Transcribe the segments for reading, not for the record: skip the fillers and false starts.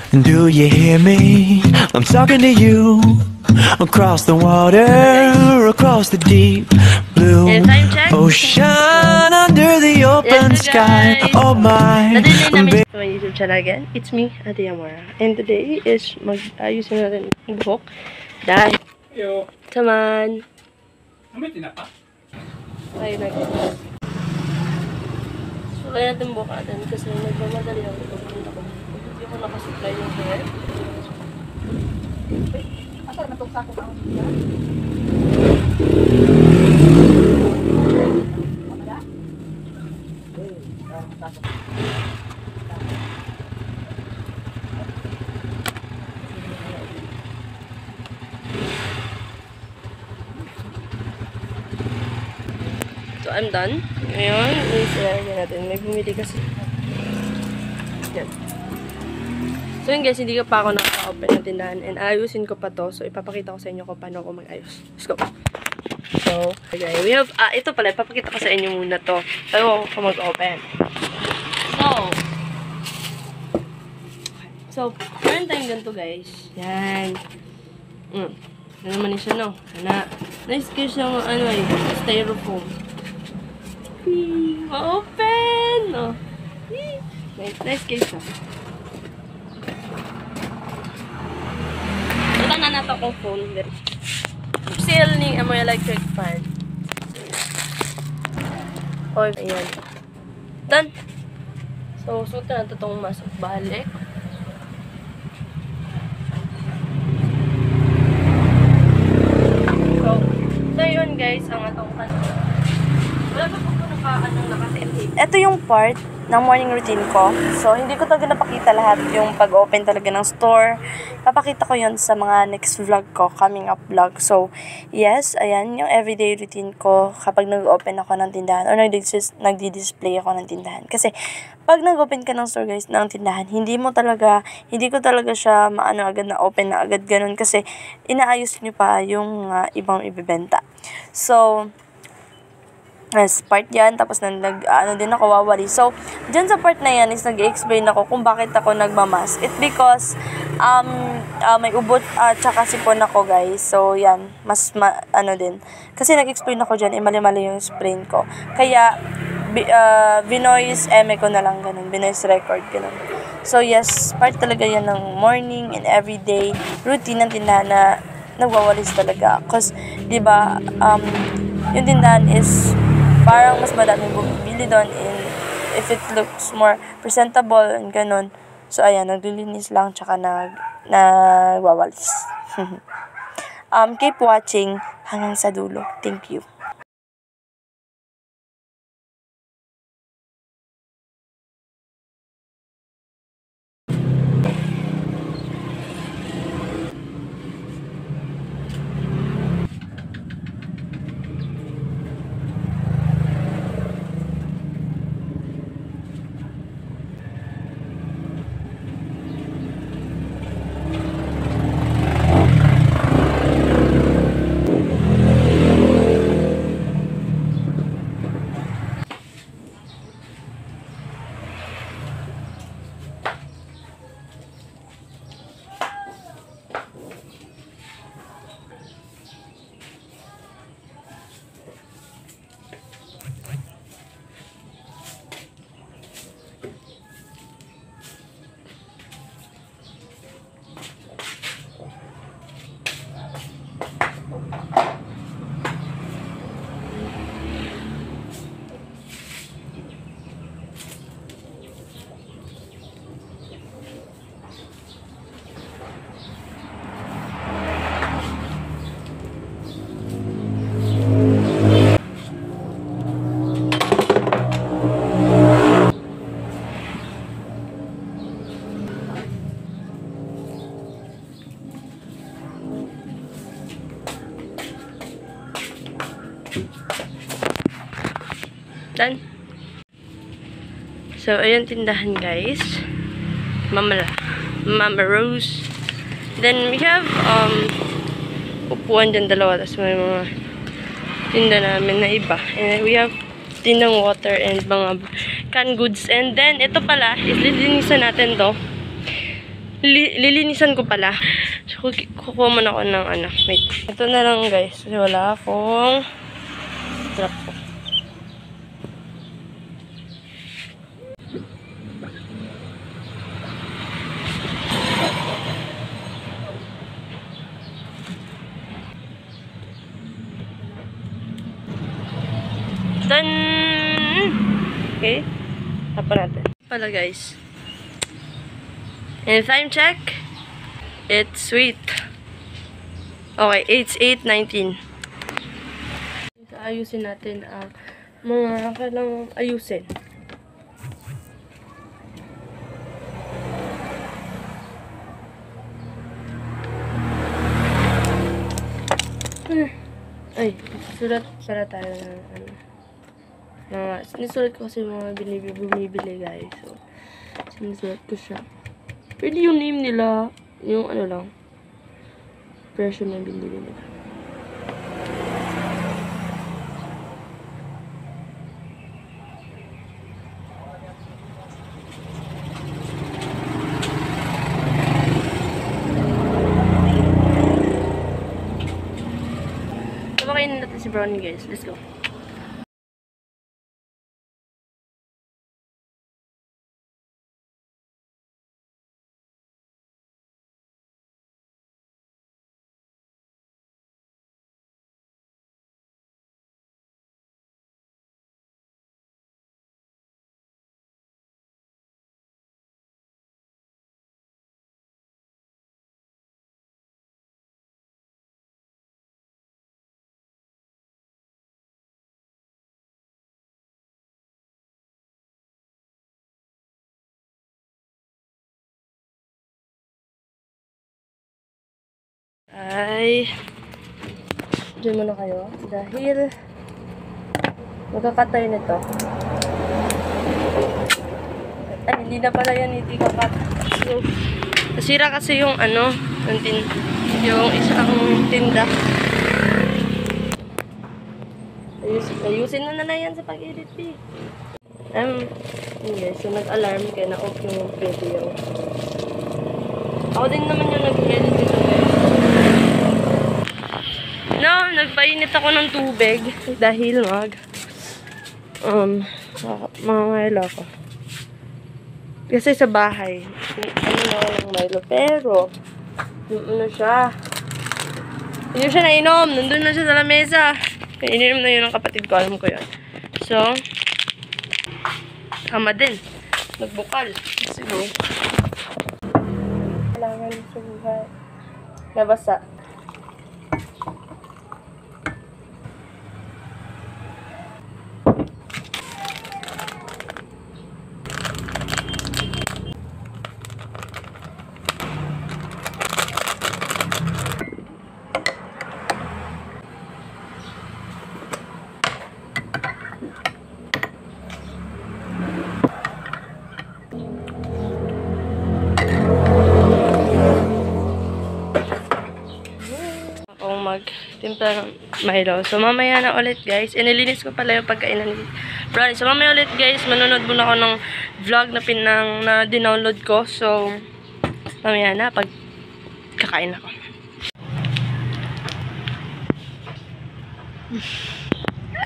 Do you hear me? I'm talking to you. Across the water, across the deep blue ocean, under the open sky. Oh my. Nadinig namin sa my YouTube channel again. It's me, Ate Amora. And today is mag-ayusin natin ang buhok. Dahil saman. May tinapa? Ay, sulay natin buhok natin kasi nagmamadali ako. Hindi ko nakasupply yung hair. Asa na itong sako ang So, I'm done. Ngayon, isilagay natin. May bumili kasi. Yan. So, yun guys, hindi ka pa ako nakaka-open ng tindahan. And ayusin ko pa to. So, ipapakita ko sa inyo kung paano ako mag-ayos. Let's go. So, okay. We have, ito pala, ipapakita ko sa inyo muna to. Tayo ako mag-open. So, meron tayong ganito guys. Yan. Yan naman siya, no? Nice case yung, styrofoam. Ma-open! Oh. Nice case, no? Ito na nato akong phone. Sale ni Amoy Electric Fan. Oh, ayan. Done! So, suot na ito itong masok balik. So yun guys, ang atong kanina. Wala pa po naka-setting. Ito yung part ng morning routine ko. So, hindi ko talaga napakita lahat yung pag-open talaga ng store. Papakita ko yun sa mga next vlog ko, coming up vlog. So, yes, ayan, yung everyday routine ko kapag nag-open ako ng tindahan or nagdi-display ako ng tindahan. Kasi, pag nag-open ka ng store guys, ng tindahan, hindi ko talaga siya agad na open na agad ganun. Kasi, inaayos nyo pa yung ibang ibibenta. So, yes, part yan. Tapos, din ako wawali. So, dyan sa part na yan is nag-explain ako kung bakit ako nagmamas. It's because, may ubot tsaka sipon ako, guys. So, yan. Din. Kasi nag-explain ako dyan, mali-mali yung sprain ko. Kaya, binoise ko na lang, ganun. Binoise record, ganun. So, yes, part talaga yan ng morning and everyday routine ng tindahan na nagwawalis talaga. Because, di ba, yung tindahan is parang mas madaming bumibili doon and if it looks more presentable and ganun. So, ayan, naglilinis lang tsaka nagwawalis. Keep watching hanggang sa dulo. Thank you. Done. So, ayun tindahan guys. Mama Rose. Then, we have, upuan dyan dalawa. Tapos may mga tinda namin na iba. And we have tindang water and mga canned goods. And then, ito pala, is lilinisan natin to. Lilinisan ko pala. So, kukuha muna ako ng ano. Wait. Ito na lang guys. Kasi wala akong trap ko. Done! Okay. Tapa natin. Pala guys. And time check. It's sweet. Okay, it's 8:19. Ayusin natin ang mga kailangang ayusin. Ay, sulat para tayo ng ano. Sinisulat ko kasi mga bumibili guys. So, sinisulat ko siya. Pwede yung name nila, yung ano lang, presyo na binili nila. Pabakainin natin si Brownie guys. Let's go. Ay, dyan muna kayo dahil magkakatay nito. Ay, hindi na pala yan, hindi kakat. So, nasira kasi yung ano, yung isang tinda. Ayusin na yan sa pag-edit, eh. Yes, so nag-alarm kaya na-off yung video. Ako din naman yung nag-edit dito, guys. No, nagpainit ako ng tubig dahil mangangayla ako. Kasi sa bahay, ano na ako ng Milo. Pero, yung ano siya, hindi siya nainom. Nandun na siya sa lamesa. Ininom na yun ng kapatid ko. Alam ko yun. So, kama din. Nagbukal. Siguro. Kailangan sa buhay. Nabasa. Magtimpla ng Milo. So, mamaya na ulit, guys. Inilinis ko pala yung pagkainan ni Brownie. So, mamaya ulit, guys. Manonood muna ako ng vlog na dinownload ko. So, mamaya na pag kakain ako.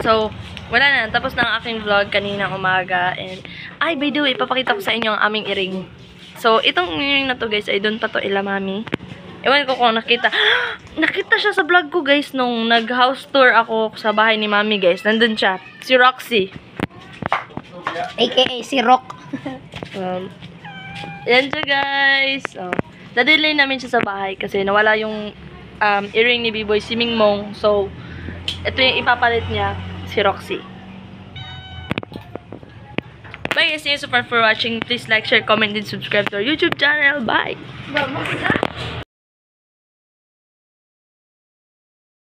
So, wala na. Tapos na ang aking vlog kanina umaga. And, ay, by the way, papakita ko sa inyo ang aming earring. So, itong earring na to, guys, ay doon pa to ila mami. Ewan ko kung nakita. Nakita siya sa vlog ko, guys, nung nag-house tour ako sa bahay ni mami, guys. Nandun siya. Si Roxy. AKA si Rock. Yan siya, guys. Dadalhin namin siya sa bahay kasi nawala yung earring ni B-Boy, si Mingmong. So, ito yung ipapalit niya, si Roxy. Bye, guys. Thank you so much for watching. Please like, share, comment, and subscribe to our YouTube channel. Bye!